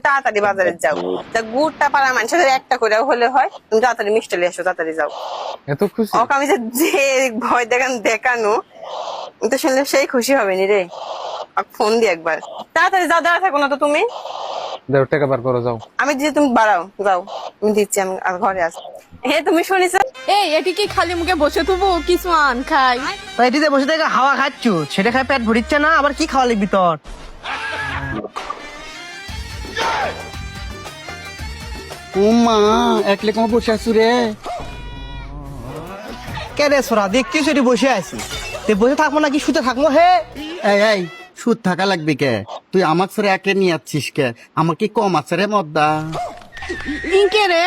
তাড়াতাড়ি বাজারে যাও, তা গুড়টা পাড়া মানুষের একটা করে হলে হয়, তুমি তাড়াতাড়ি মিষ্টি নিয়ে আসো, তাড়াতাড়ি যাও। এত খুশি? ওকে আমি যে ভয় দেখানো তো শুনলে সেই খুশি হবে নি রে। ফোন দি একবার, তাড়াতাড়ি যাও, দাঁড়া থাকো না তো তুমি। দাও টাকা বার করো, যাও। আমি দিয়ে তুমি বাড়াও, যাও আমি দিচ্ছি, আমি ঘরে আস। হে তুমি শুনিস? এই এটি কি খালি মুখে বসে থুবো, কিছু আন খাই। এটিতে বসে থেকে হাওয়া খাচ্ছ, সেটা খায় পেট ভরিচ্ছে না, আবার কি খাওয়া লিখবি তোর? ও মা, একলে কম বসে আছো রে? কে রে সোরা, দেখছিস এটি বসে আছি, তে বসে থাকবো নাকি শুতে থাকবো? হে এই সুদ থাকা লাগবে কে? তুই আমাক সরে একে নিয়ে যাচ্ছিস কে? আমার কি কম আছে রে মদ্দা? ইনকে রে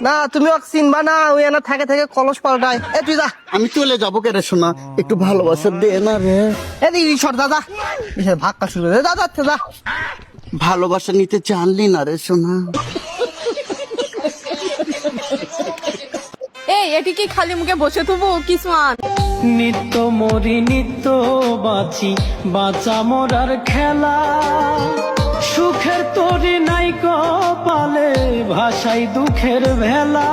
না, তুমি ওকে চিনবা না, ওই এনা থাকে থেকে কলস পাল্টায়। এ তুই যা। আমি চলে যাবো কে রে শোনা, একটু ভালোবাসা দে না রে। এদিকে সর দাদা, ভাগটা শুরু করে দাদা, যা। ভালোবাসা নিতে জানলি না রে শোনা। এই এটি কি খালি মুখে বসে থুবো, কিছু আন। নিত্য মরি নিত্য বাঁচি, বাঁচা মরার খেলা। সুখের তরি নাই কপালে, ভাষাই দুঃখের ভেলা।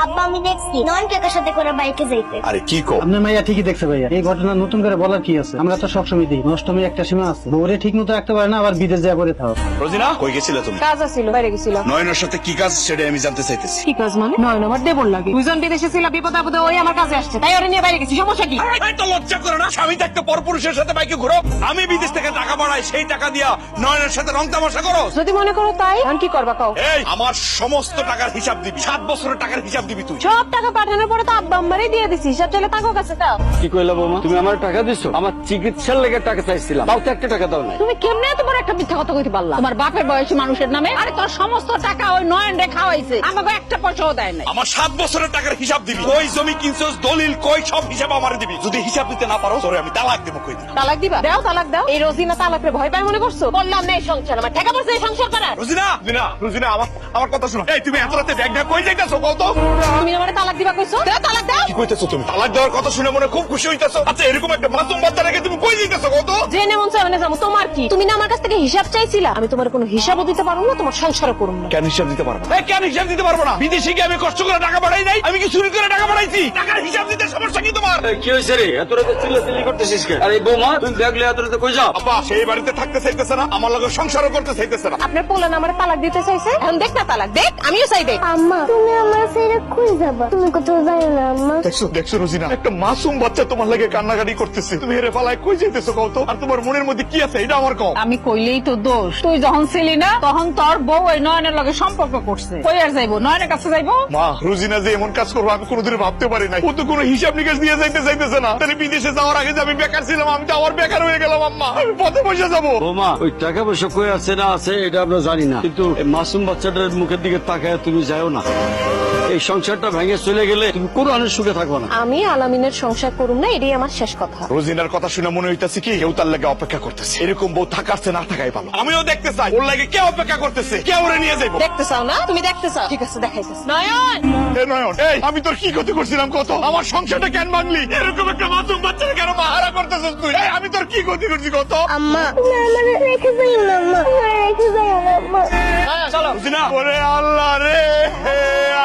আব্বা আমি দেখছি নয়ন কাকার সাথে করে বাইকে যাইতে। আরে কি কো? আপনার মাইয়া ঠিকই দেখছে ভাইয়া, এই ঘটনা নতুন করে বলার কি আছে? আমরা তো সবসময় দিই, নষ্টমী একটা সীমা আছে। বউরে ঠিক মতো রাখতে পারে না, আবার বিদেশ যা করে থাও। রোজিনা, কই গেছিলে তুমি? কাজ আছিল, বাইরে গেছিলাম। নয়নের সাথে কি কাজ সেটা আমি জানতে চাইতেছি। কি কাজ মানে? নয়ন আমার দেবর লাগে, দুজন বিদেশে ছিল, বিপদ আপদে ওই আমার কাছে আসছে, তাই ওরে নিয়ে বাইরে গেছি। সমস্যা কি? এই তো লজ্জা করে না, স্বামী থাকতে পরপুরুষের সাথে বাইকে ঘুরো। আমি বিদেশ থেকে টাকা পাঠাই, সেই টাকা দিয়া নয়নের সাথে রং তামাশা করো। যদি মনে করো তাই, এখন কি করবা কও? এই আমার সমস্ত টাকার হিসাব দিবি, 7 বছরের টাকার হিসাব দিবি তুই। সব টাকা পাঠানোর পরে তো আব্বা আম্মারই দিয়ে দিছি, সব চলে তাকো কাছে দাও। কি কইলা বৌমা, তুমি আমার টাকা দিছো? আমার চিকিৎসার লেগে টাকা চাইছিলাম, তাও তো একটা টাকা দাও নাই। তুমি কেমনে এত বড় একটা মিথ্যা কথা কইতে পারলা তোমার বাপের বয়সী মানুষের নামে? আরে তোর সমস্ত টাকা ওই নয়ন রে খাওয়াইছে, আমাকে একটা পয়সাও দেয় নাই। আমার 7 বছরের টাকার হিসাব দিবি। কই জমি কিনছস, দলিল কই, সব হিসাব আমারে দিবি। যদি হিসাব দিতে না পারো তোরে আমি তালাক দেব কই দিই। তালাক দিবা? দাও তালাক দাও। এই রোজিনা তালাকের ভয় পায় মনে করছো? বললাম না এই সংসার আমার, টাকা পয়সা এই সংসার করার। রোজিনা, রোজিনা, রোজিনা, আমার কথা শুনো। এই তুমি এত রাতে ব্যাগ না কই যাইতাছো কও তো? তুমি আমারে তালাক দিবা কইছো? দাও তালাক দাও। কি কইতেছো তুমি? তালাক দেওয়ার কথা শুনে মনে খুব খুশি হইতাছো। আচ্ছা এরকম একটা মাসুম বাচ্চা রেখে তুমি কই যাইতাছো কও তো? জেনে মন চায় না যাবো, তোমার কি? তুমি না আমার কাছ থেকে হিসাব চাইছিলা, আমি তোমার কোনো হিসাবও দিতে পারবো না, তোমার সংসারও করব না। কেন হিসাব দিতে পারবো না? কেন হিসাব দিতে পারবো না? বিদেশে গিয়ে আমি কষ্ট করে টাকা পাঠাই নাই? আমি কি চুরি করে টাকা পাঠাইছি? টাকার হিসাব দিতে সমস্যা কি তোমার? কি হয়েছে রে, এত রাতে চিল্লাচিল্লি করতেছিস কেন? আরে বৌমা, তুমি ব্যাগ লিয়ে এত রাতে কই যাও? আব্বা সেই বাড়িতে থাকতে চাইতেছে না, আমার লগে সংসারও করতে চাইতেছে না। আপনার পোলান আমার তালাক দিতে চাইছে, এখন দেখ না তালাক দেখ, আমিও চাই দেখ। আম্মা তুমি আমার ছেড়ে কই যাবা? তুমি কোথাও যাই না আম্মা। দেখছো দেখছো রোজিনা, একটা মাসুম বাচ্চা তোমার লাগে কান্নাকাটি করতেছে, তুমি হেরে পালায় কই যাইতেছো কও তো? আর তোমার মনের মধ্যে কি আছে এটা আমার কও। আমি কইলেই তো দোষ, তুই যখন ছিলি না তখন তোর বউ ওই নয়নের লগে সম্পর্ক করছে, কই আর যাইবো? নয়নের কাছে যাইবো? মা, রোজিনা যে এমন কাজ করবো আমি কোনোদিন ভাবতে পারি নাই। ও তো কোনো হিসাব নিকাশ দিয়ে যাইতে চাইতেছে না। তাহলে বিদেশে যাওয়ার আগে যে আমি বেকার ছিলাম, আমি তো আবার বেকার হয়ে গেলাম। আম্মা, আমি পথে বসে যাবো। বৌমা, ওই টাকা পয়সা কই আছে না আছে এটা আমরা জানি না, কিন্তু এই মাসুম বাচ্চাটার মুখের দিকে তাকায় তুমি যাও না। এই সংসারটা ভেঙে চলে গেলে তুমি কোনো আনের সুখে থাকবো না। আমি আলামিনের সংসার করুম না, এটাই আমার শেষ কথা। রোজিনার কথা শুনে মনে হইতাছে কি কেউ তার লাগে অপেক্ষা করতেছে। এরকম বউ থাকারছে না থাকাই ভালো। আমিও দেখতে চাই ওর লাগে কে অপেক্ষা করতেছে, কে ওরে নিয়ে যাইবো। দেখতে চাও না? তুমি দেখতে চাও, ঠিক আছে দেখাইতেছি। নয়ন, এ নয়ন, এই আমি তোর কি ক্ষতি করছিলাম কত? আমার সংসারটা কেন ভাঙলি? এরকম একটা মাসুম বাচ্চাকে কেন মাহারা করতেছিস তুই? এই আমি তোর কি ক্ষতি করছি কত? আম্মা তুমি আমার রেখে যাই না আম্মা, আমার রেখে যাই না আম্মা। রোজিনা, ওরে আল্লাহ রে,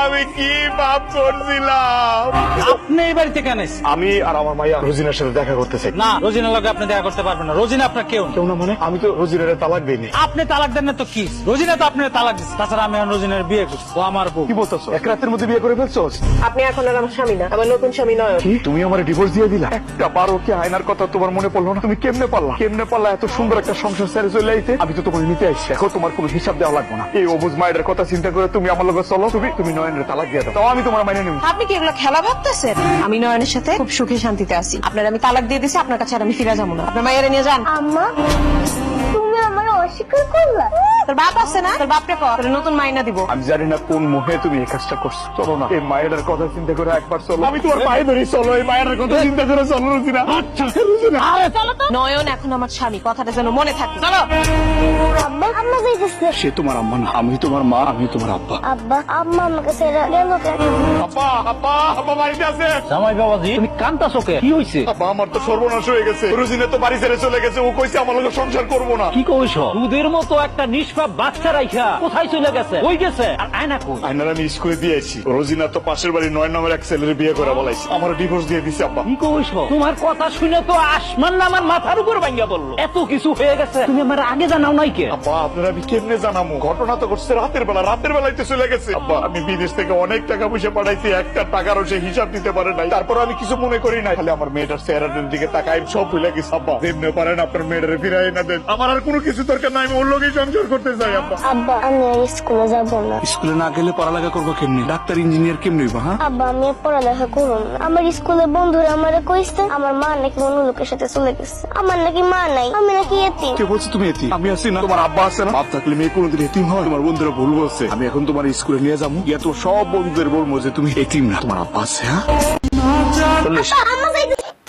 আমি কি পাপ করছিলাম? আপনি এই বাড়িতে কেন এসেছেন? আমি আর আমার মাইয়া রোজিনার সাথে দেখা করতে চাই। না, রোজিনার লগে আপনি দেখা করতে পারবেন না। রোজিনা আপনার কেউ না। কেউ না মানে? আমি তো রোজিনারে তালাক দেইনি। আপনি তালাক দেন না তো কি? রোজিনা তো আপনার তালাক দিচ্ছে। তাছাড়া আমি আর রোজিনার বিয়ে করছি, ও আমার বউ। কি বলতেছো? এক রাতের মধ্যে বিয়ে করে ফেলছোস? আপনি এখন আর আমার স্বামী না, আমার নতুন স্বামী নয়ন। কি তুমি আমার ডিভোর্স দিয়ে দিলা? একটা বারো কি আয়নার কথা তোমার মনে পড়লো না? তুমি কেমনে পারলা? কেমনে পারলা এত সুন্দর একটা সংসার ছেড়ে চলে আইতে? আমি তো তোমার নিতে আইছি, দেখো তোমার কোনো হিসাব দেওয়া লাগবে না। এই অবুজ মায়ের কথা চিন্তা করে তুমি আমার লগে চলো। তুমি নয়নের তালাক দিয়ে দাও, তাও আমি তোমার মাইনে নেব। আপনি কি এগুলো খেলা ভাবতেছেন? আমি নয়নের সাথে খুব সুখে শান্তিতে আছি। আপনার আমি তালাক দিয়ে দিছি, আপনার কাছে আর আমি ফিরে যাবো না। আপনার মায়ের নিয়ে যান। আম্মা তুমি আমার অস্বীকার করলা? তোর বাপ আছে না, তোর বাপরে কর, তোর নতুন মাইনা দিব। আমি জানি না কোন মোহে তুমি এই কাজটা করছো। চলো না, এই মায়ের কথা চিন্তা করে একবার চলো। আমি তোমার পায়ে ধরি, চলো এই মায়ের কথা চিন্তা করে চলো রুজিনা। আচ্ছা রুজিনা। নয়ন এখন আমার স্বামী, কথাটা যেন মনে থাকে। চলো। আব্বা আম্মা যাইতেছে। সে তোমার আম্মা না, আমি তোমার মা, আমি তোমার আব্বা। আব্বা আম্মা আমাকে ছেড়ে গেল কেন? আব্বা আব্বা আব্বা বাড়িতে আছে? জামাই বাবাজি তুমি কান্তাছো কে? কি হইছে? আব্বা আমার তো সর্বনাশ হয়ে গেছে। রুজিনা তো বাড়ি ছেড়ে চলে গেছে। ও কইছে আমার লগে সংসার করবো না। কি কইছো? দুধের মতো একটা নিষ্পাপ বাচ্চা রাইখা কোথায় চলে গেছে? কই গেছে? আর আয়না কই? আইনার আমি স্কুলে দিয়েছি। রোজিনা তো পাশের বাড়ি 9 নম্বর এক ছেলের বিয়ে করে বলাইছে। আমার ডিভোর্স দিয়ে দিছে আব্বা। কি কইছো? তোমার কথা শুনে তো আসমান না আমার মাথার উপর ভাঙ্গা পড়লো। এত কিছু হয়ে গেছে তুমি আমার আগে জানাও নাই কে? আব্বা আপনারা আমি কেমনে জানামো? ঘটনা তো ঘটছে রাতের বেলাতে চলে গেছে। আব্বা আমি বিদেশ থেকে অনেক টাকা পয়সা পাঠাইছি, একটা টাকারও সে হিসাব দিতে পারে নাই। তারপর আমি কিছু মনে করি নাই, খালি আমার মেয়েটার চেহারাটার দিকে তাকাই সব ভুলে গেছি। আব্বা যেমনি পারেন আপনার মেয়েটারে ফিরাই না দেন। আমার আর কোনো কিছু দরকার নাই, আমি ওর লগেই সংসার করতে চাই। আব্বা আব্বা আমি আর স্কুলে যাব না। স্কুলে না গেলে পড়ালেখা করবো কেমনি? ডাক্তার ইঞ্জিনিয়ার কেমনি হইবা? হ্যাঁ আব্বা আমি আর পড়ালেখা করব না। আমার স্কুলের বন্ধুরা আমারে কইছে আমার মা নাকি অন্য লোকের সাথে চলে গেছে। আমার নাকি মা নাই, আমি নাকি এতিম। কে বলছো তুমি এতিম? আমি আছি না, তোমার আব্বা আছে না। বাপ থাকলে মেয়ে কোনোদিন এতিম হয়? তোমার বন্ধুরা ভুল বলছে। আমি এখন তোমার স্কুলে নিয়ে যাবো, গিয়ে তো সব বন্ধুদের বলবো যে তুমি এতিম না, তোমার আব্বা আছে। হ্যাঁ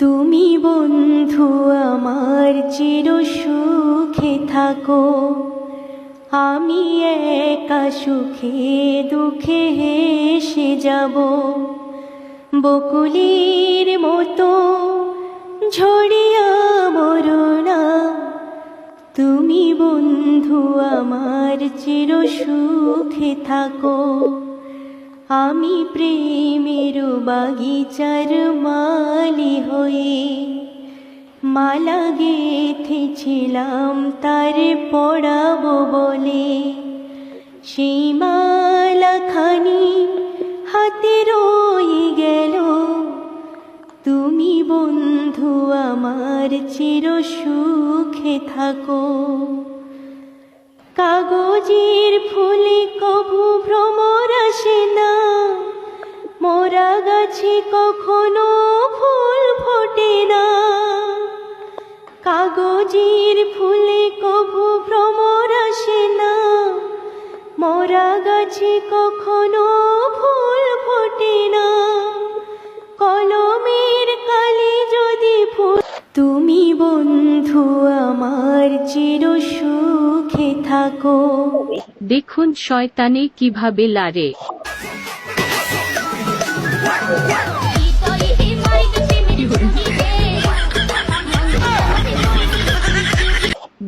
তুমি বন্ধু আমার চির সুখে থাকো, আমি একা সুখে দুঃখে হেসে যাব, বকুলির মতো ঝরিয়া মরুনা। তুমি বন্ধু আমার চির সুখে থাকো, আমি প্রেমের বাগিচার মালি হয়ে মালা গেথেছিলাম তার পড়াবো বলে। সেই মালাখানি হাতে রয়ে গেল, তুমি বন্ধু আমার চির সুখে থাকো। কাগজের ফুলে কভু ভ্রমর আসে না, মোরা গাছে কখনো ফুল ফোটে না। কাগজের ফুলে কভু ভ্রমর আসে না, মোরা গাছে কখনো ফুল ফোটে না। কলমের কালি যদি ফুল, তুমি বন্ধু আমার চির সুখে থাকো। দেখুন শয়তানে কিভাবে লারে।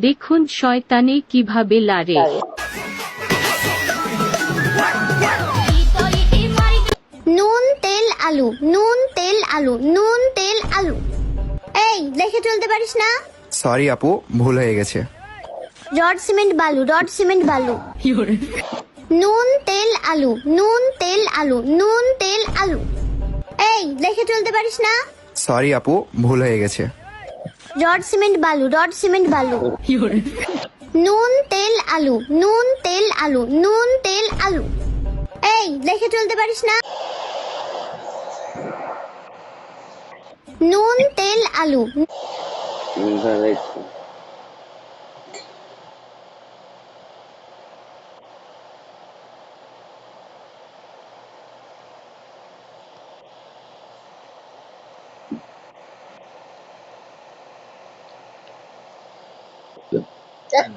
দেখুন শয়তানে কিভাবে লারে। নুন তেল আলু, নুন তেল আলু, নুন তেল আলু। এই দেখে চলতে পারিস না? সরি আপু, ভুল হয়ে গেছে। রড সিমেন্ট বালু, রড সিমেন্ট বালু। নুন তেল আলু, নুন তেল আলু, নুন তেল আলু। এই দেখে চলতে পারিস না? সরি আপু, ভুল হয়ে গেছে। রড সিমেন্ট বালু, রড সিমেন্ট বালু। নুন তেল আলু, নুন তেল আলু, নুন তেল আলু। এই দেখে চলতে পারিস না? নুন তেল আলু। Yeah.